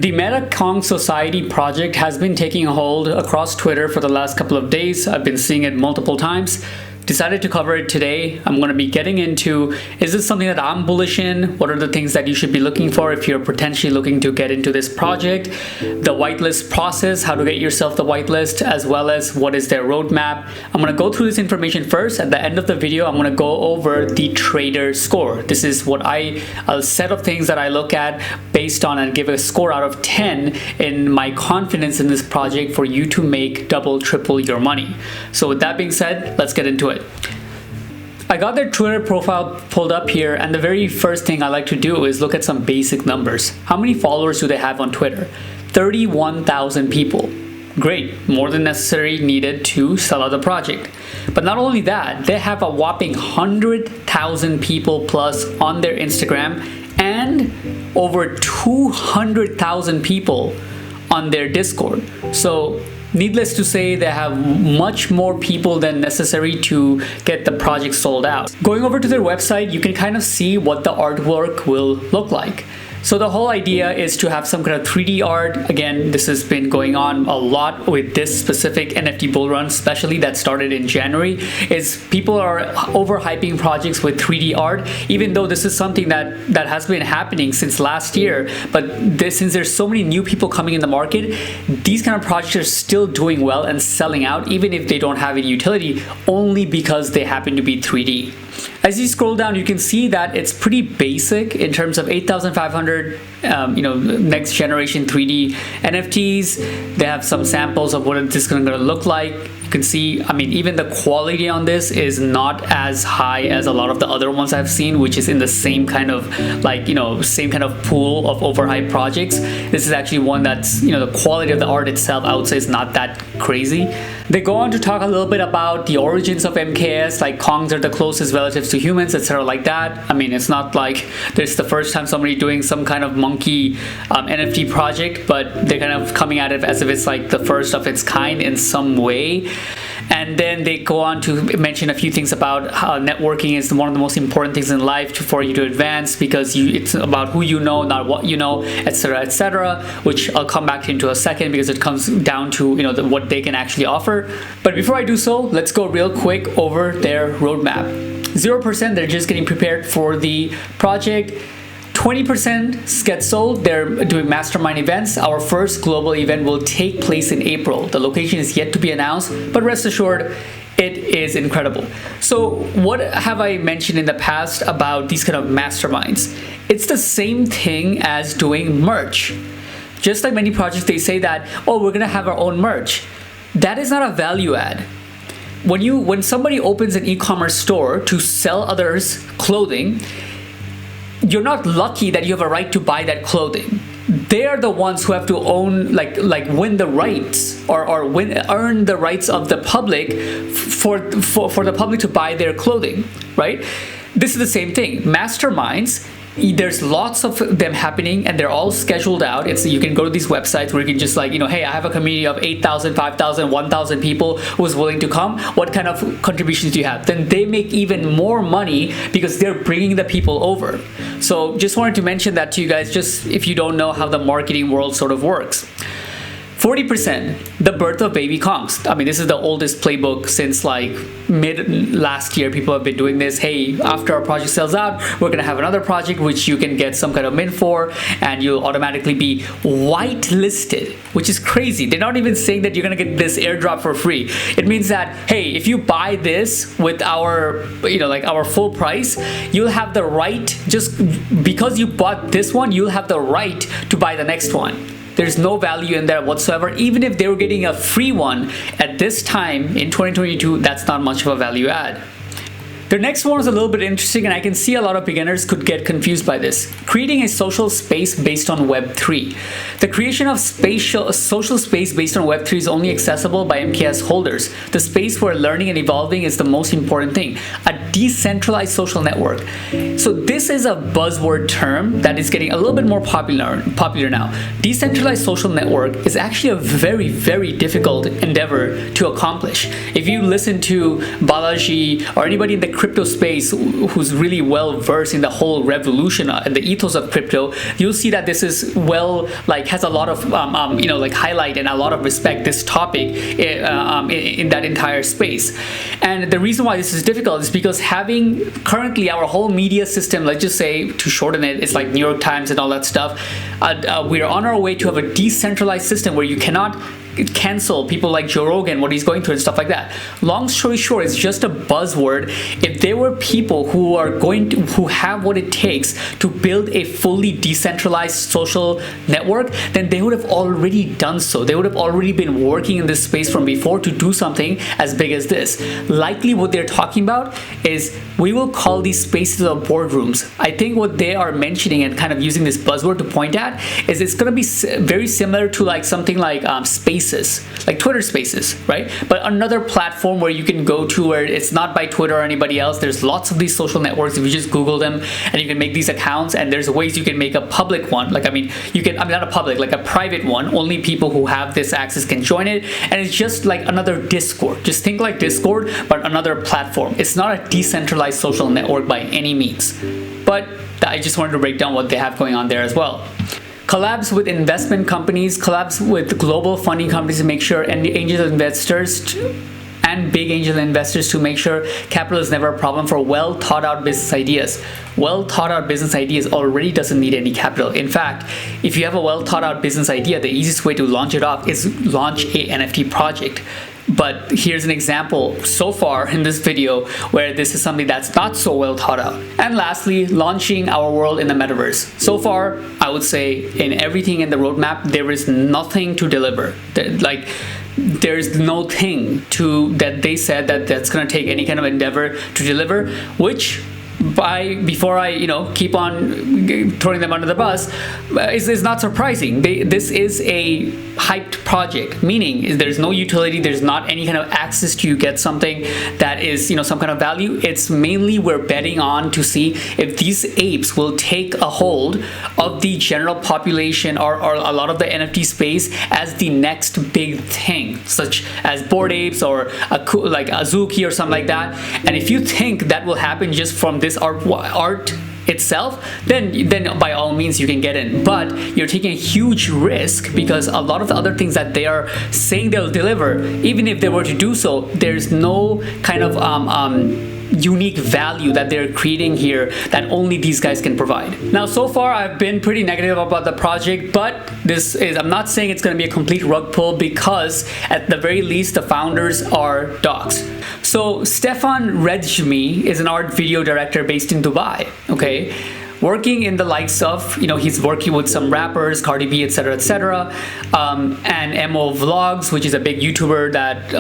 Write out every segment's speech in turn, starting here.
The Meta Kong Society project has been taking a hold across Twitter for the last couple of days. I've been seeing it multiple times. Decided to cover it today. I'm going to be getting into, is this something that I'm bullish in? What are the things that you should be looking for if you're potentially looking to get into this project? The whitelist process, how to get yourself the whitelist, as well as what is their roadmap. I'm going to go through this information first. At the end of the video, I'm going to go over the trader score. This is what a set of things that I look at based on and give a score out of 10 in my confidence in this project for you to make double, triple your money. So with that being said, let's get into it. I got their Twitter profile pulled up here, and the very first thing I like to do is look at some basic numbers. How many followers do they have on Twitter? 31,000 people. Great, more than necessary needed to sell out the project. But not only that, they have a whopping 100,000 people plus on their Instagram and over 200,000 people on their Discord. So needless to say, they have much more people than necessary to get the project sold out. Going over to their website, you can kind of see what the artwork will look like. So the whole idea is to have some kind of 3D art. Again, this has been going on a lot with this specific NFT bull run, especially that started in January, is people are overhyping projects with 3D art, even though this is something that has been happening since last year. But since there's so many new people coming in the market, these kind of projects are still doing well and selling out, even if they don't have any utility, only because they happen to be 3D. As you scroll down, you can see that it's pretty basic in terms of 8,500 next generation 3D NFTs. They have some samples of what this is going to look like. You can see, I mean, even the quality on this is not as high as a lot of the other ones I've seen, which is in the same kind of same kind of pool of overhyped projects. This is actually one that's, the quality of the art itself, I would say, is not that crazy. They go on to talk a little bit about the origins of MKS, like Kongs are the closest relatives to humans, etc. like that. I mean, it's not like this is the first time somebody doing some kind of monkey NFT project, but they're kind of coming at it as if it's like the first of its kind in some way. And then they go on to mention a few things about how networking is one of the most important things in life for you to advance, because it's about who you know, not what you know, etc., which I'll come back to into a second, because it comes down to what they can actually offer. But before I do so, let's go real quick over their roadmap. 0%, they're just getting prepared for the project. 20% get sold. They're doing Mastermind events. Our first global event will take place in April. The location is yet to be announced, but rest assured, it is incredible. So what have I mentioned in the past about these kind of masterminds? It's the same thing as doing merch. Just like many projects, they say that, oh, we're gonna have our own merch. That is not a value add. When somebody opens an e-commerce store to sell others clothing, you're not lucky that you have a right to buy that clothing. They are the ones who have to own, like win the rights or earn the rights of the public for the public to buy their clothing, right? This is the same thing. Masterminds, there's lots of them happening, and they're all scheduled out. You can go to these websites where you can just hey, I have a community of 8,000, 5,000, 1,000 people who's willing to come. What kind of contributions do you have? Then they make even more money because they're bringing the people over. So just wanted to mention that to you guys, just if you don't know how the marketing world sort of works. 40%, the birth of baby Kongs. I mean, this is the oldest playbook since like mid last year. People have been doing this. Hey, after our project sells out, we're gonna have another project which you can get some kind of mint for, and you'll automatically be whitelisted, which is crazy. They're not even saying that you're gonna get this airdrop for free. It means that, hey, if you buy this with our, our full price, you'll have the right, just because you bought this one, you'll have the right to buy the next one. There's no value in that whatsoever. Even if they were getting a free one at this time in 2022, that's not much of a value add. The next one is a little bit interesting, and I can see a lot of beginners could get confused by this. Creating a social space based on Web3. The creation of social space based on Web3 is only accessible by MKS holders. The space where learning and evolving is the most important thing. A decentralized social network. So this is a buzzword term that is getting a little bit more popular now. Decentralized social network is actually a very, very difficult endeavor to accomplish. If you listen to Balaji or anybody in the crypto space who's really well versed in the whole revolution and the ethos of crypto, you'll see that this is has a lot of highlight and a lot of respect, this topic in that entire space. And the reason why this is difficult is because having currently our whole media system, let's just say, to shorten it, it's like New York Times and all that stuff. We're on our way to have a decentralized system where you cannot cancel people like Joe Rogan, what he's going through and stuff like that. Long story short, it's just a buzzword. If there were people who have what it takes to build a fully decentralized social network, then they would have already done so. They would have already been working in this space from before to do something as big as this. Likely what they're talking about is, we will call these spaces or boardrooms. I think what they are mentioning and kind of using this buzzword to point at is it's going to be very similar to like something like Spaces, like Twitter Spaces, right? But another platform where you can go to where it's not by Twitter or anybody else. There's lots of these social networks. If you just Google them, and you can make these accounts, and there's ways you can make a public one. Not a public, like a private one. Only people who have this access can join it. And it's just like another Discord. Just think like Discord, but another platform. It's not a decentralized social network by any means. But I just wanted to break down what they have going on there as well. Collabs with investment companies, collabs with global funding companies to make sure, and angel investors and big angel investors to make sure capital is never a problem for well thought out business ideas. Well thought out business ideas already doesn't need any capital. In fact, if you have a well thought out business idea, the easiest way to launch it off is launch a NFT project. But here's an example so far in this video where this is something that's not so well thought out. And lastly, launching our world in the metaverse. So far, I would say in everything in the roadmap, there is nothing to deliver. There's no thing that they said that's going to take any kind of endeavor to deliver, which before I keep on throwing them under the bus, is not surprising. This is a hyped project, meaning there's no utility, there's not any kind of access to get something that is some kind of value. It's mainly we're betting on to see if these apes will take a hold of the general population or a lot of the NFT space as the next big thing, such as Bored Apes or like Azuki or something like that. And if you think that will happen just from this art itself, then by all means you can get in. But you're taking a huge risk, because a lot of the other things that they are saying they'll deliver, even if they were to do so, there's no kind of unique value that they're creating here that only these guys can provide. Now, so far I've been pretty negative about the project, but I'm not saying it's going to be a complete rug pull, because at the very least the founders are docs. So Stefan Redzmi is an art video director based in Dubai, okay? Working in the likes of, he's working with some rappers, Cardi B, etc., etc., and MO Vlogs, which is a big YouTuber that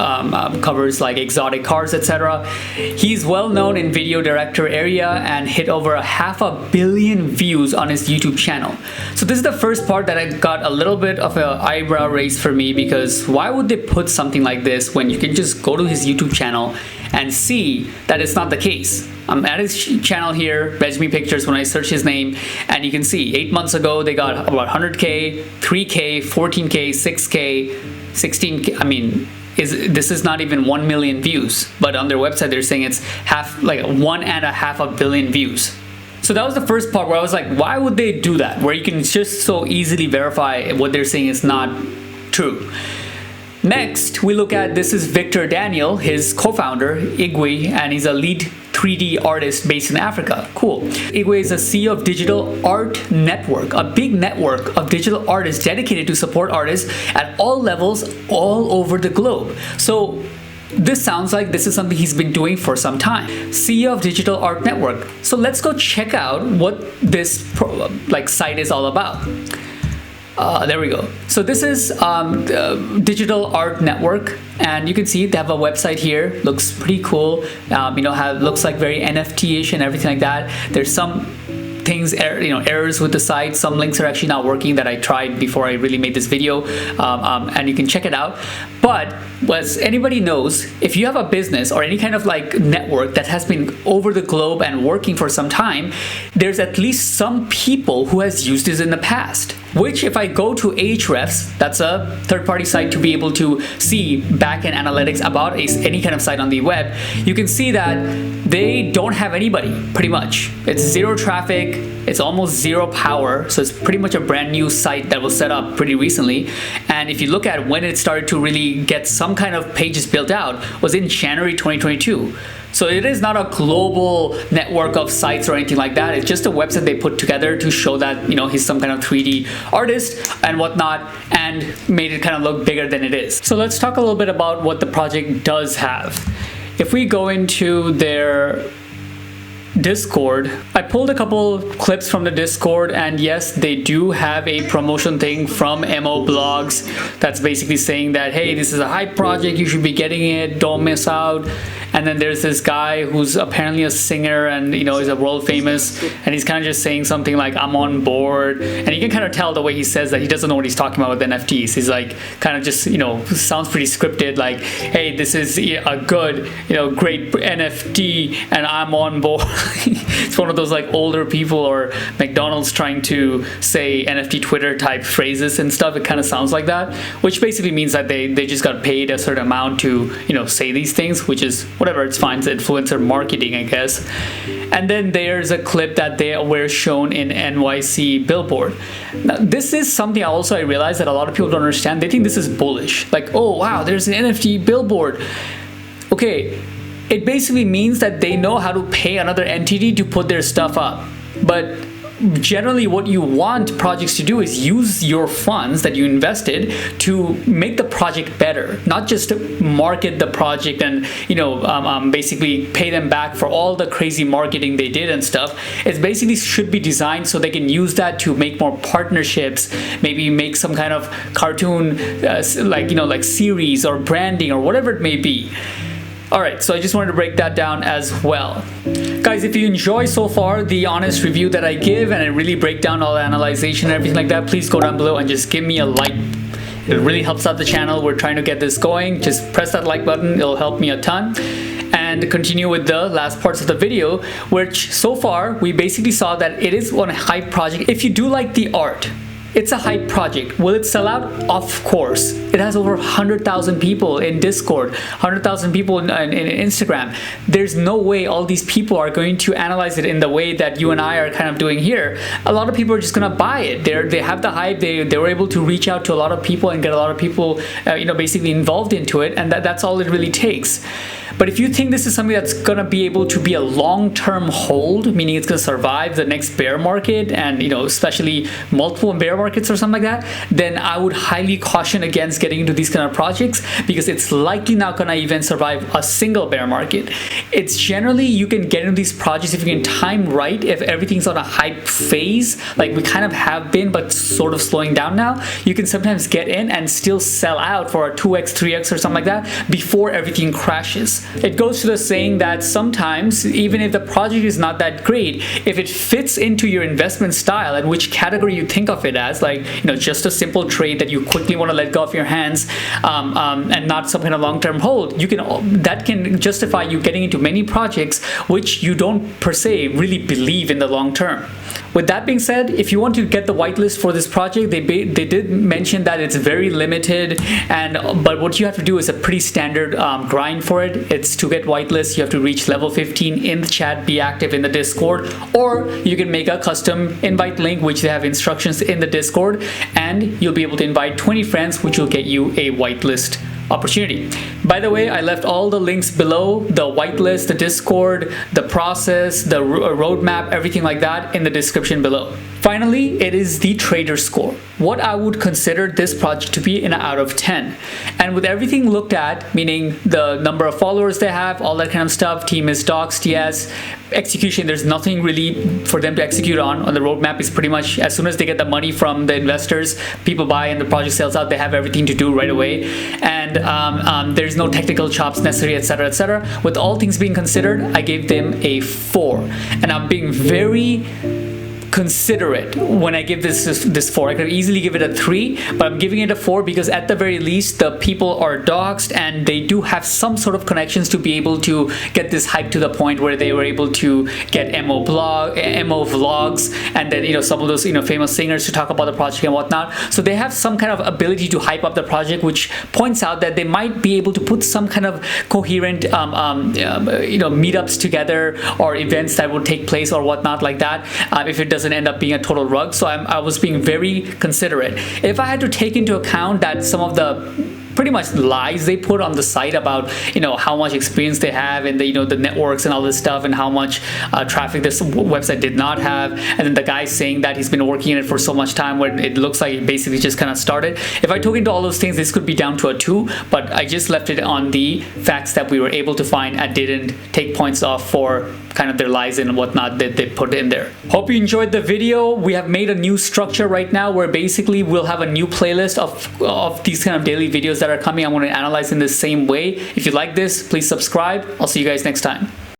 covers like exotic cars, etc. He's well known in video director area and hit over 500 million views on his YouTube channel. So this is the first part that I got a little bit of an eyebrow raise for me, because why would they put something like this when you can just go to his YouTube channel and see that it's not the case? I'm at his channel here, Redzmi Pictures, when I search his name, and you can see 8 months ago they got about 100K, 3K, 14K, 6K, 16K. I mean, this is not even 1 million views, but on their website they're saying it's 1.5 billion views. So that was the first part where I was like, why would they do that? Where you can just so easily verify what they're saying is not true. Next, we look at, this is Victor Daniel, his co-founder, Igwe, and he's a lead 3D artist based in Africa. Cool. Igwe is a CEO of Digital Art Network, a big network of digital artists dedicated to support artists at all levels all over the globe. So this sounds like this is something he's been doing for some time. CEO of Digital Art Network. So let's go check out what this site is all about. There we go. So this is Digital Art Network, and you can see they have a website here. Looks pretty cool. Looks like very NFT-ish and everything like that. There's some things, errors with the site. Some links are actually not working that I tried before I really made this video, and you can check it out. But as anybody knows, if you have a business or any kind of network that has been over the globe and working for some time, there's at least some people who has used this in the past. which if I go to Ahrefs, that's a third-party site to be able to see backend analytics about any kind of site on the web, you can see that they don't have anybody, pretty much. It's zero traffic, it's almost zero power, so it's pretty much a brand new site that was set up pretty recently. And if you look at when it started to really get some kind of pages built out, was in January 2022. So it is not a global network of sites or anything like that. It's just a website they put together to show that, you know, he's some kind of 3D artist and whatnot, and made it kind of look bigger than it is. So let's talk a little bit about what the project does have. If we go into their Discord, I pulled a couple clips from the Discord, and yes, they do have a promotion thing from MO Blogs that's basically saying that, hey, this is a hype project, you should be getting it, don't miss out. And then there's this guy who's apparently a singer and, you know, is a world famous, and he's kind of just saying something like, I'm on board. And you can kind of tell the way he says that he doesn't know what he's talking about with NFTs. He's like kind of just, you know, sounds pretty scripted, like, hey, this is a good, you know, great NFT and I'm on board. It's one of those like older people or McDonald's trying to say NFT Twitter type phrases and stuff. It kind of sounds like that, which basically means that they just got paid a certain amount to, you know, say these things, which is whatever, it's fine. It's influencer marketing, I guess. And then there's a clip that they were shown in NYC Billboard. Now, this is something I realized that a lot of people don't understand. They think this is bullish. Like, oh wow, there's an NFT billboard. Okay, it basically means that they know how to pay another entity to put their stuff up. But generally what you want projects to do is use your funds that you invested to make the project better, not just market the project and, you know, basically pay them back for all the crazy marketing they did and stuff. It basically should be designed so they can use that to make more partnerships, maybe make some kind of cartoon like, you know, like series or branding or whatever it may be. Alright, so I just wanted to break that down as well. Guys, if you enjoy so far the honest review that I give and I really break down all the analyzation and everything like that, please go down below and just give me a like. It really helps out the channel. We're trying to get this going. Just press that like button. It'll help me a ton. And continue with the last parts of the video, which so far we basically saw that it is one hype project. If you do like the art, it's a hype project. Will it sell out? Of course. It has over 100,000 people in Discord, 100,000 people in Instagram. There's no way all these people are going to analyze it in the way that you and I are kind of doing here. A lot of people are just gonna buy it. They have the hype. They were able to reach out to a lot of people and get a lot of people, you know, basically involved into it, and that's all it really takes. But if you think this is something that's gonna be able to be a long-term hold, meaning it's gonna survive the next bear market and, you know, especially multiple bear markets or something like that, then I would highly caution against getting into these kind of projects, because it's likely not gonna even survive a single bear market. It's generally, you can get into these projects if you can time right, if everything's on a hype phase, like we kind of have been, but sort of slowing down now. You can sometimes get in and still sell out for a 2x, 3x or something like that before everything crashes. It goes to the saying that sometimes, even if the project is not that great, if it fits into your investment style and which category you think of it as, like, you know, just a simple trade that you quickly want to let go of your hands, and not some kind of long-term hold, that can justify you getting into many projects which you don't per se really believe in the long term. With that being said, if you want to get the whitelist for this project, they did mention that it's very limited, but what you have to do is a pretty standard grind for it. It's to get whitelist, you have to reach level 15 in the chat, be active in the Discord, or you can make a custom invite link, which they have instructions in the Discord, and you'll be able to invite 20 friends, which will get you a whitelist opportunity. By the way, I left all the links below, the whitelist, the Discord, the process, the roadmap, everything like that in the description below. Finally, it is the trader score. What I would consider this project to be an out of 10. And with everything looked at, meaning the number of followers they have, all that kind of stuff, team is docs, TS, execution, there's nothing really for them to execute on. The roadmap is pretty much as soon as they get the money from the investors, people buy and the project sells out, they have everything to do right away. And there's no technical chops necessary, etc., etc. With all things being considered, I gave them a 4. And I'm being very considerate when I give this 4. I could easily give it a 3, but I'm giving it a 4 because at the very least the people are doxed and they do have some sort of connections to be able to get this hype to the point where they were able to get MO vlogs, and then some of those famous singers to talk about the project and whatnot. So they have some kind of ability to hype up the project, which points out that they might be able to put some kind of coherent meetups together or events that would take place or whatnot like that, if it doesn't end up being a total rug. So I was being very considerate. If I had to take into account that some of the pretty much lies they put on the site about how much experience they have and the networks and all this stuff, and how much traffic this website did not have, and then the guy saying that he's been working in it for so much time when it looks like it basically just kind of started. If I took into all those things, this could be down to a 2, but I just left it on the facts that we were able to find and didn't take points off for kind of their lies and whatnot that they put in there. Hope you enjoyed the video. We have made a new structure right now where basically we'll have a new playlist of these kind of daily videos that are coming. I'm going to analyze in the same way. If you like this, please subscribe. I'll see you guys next time.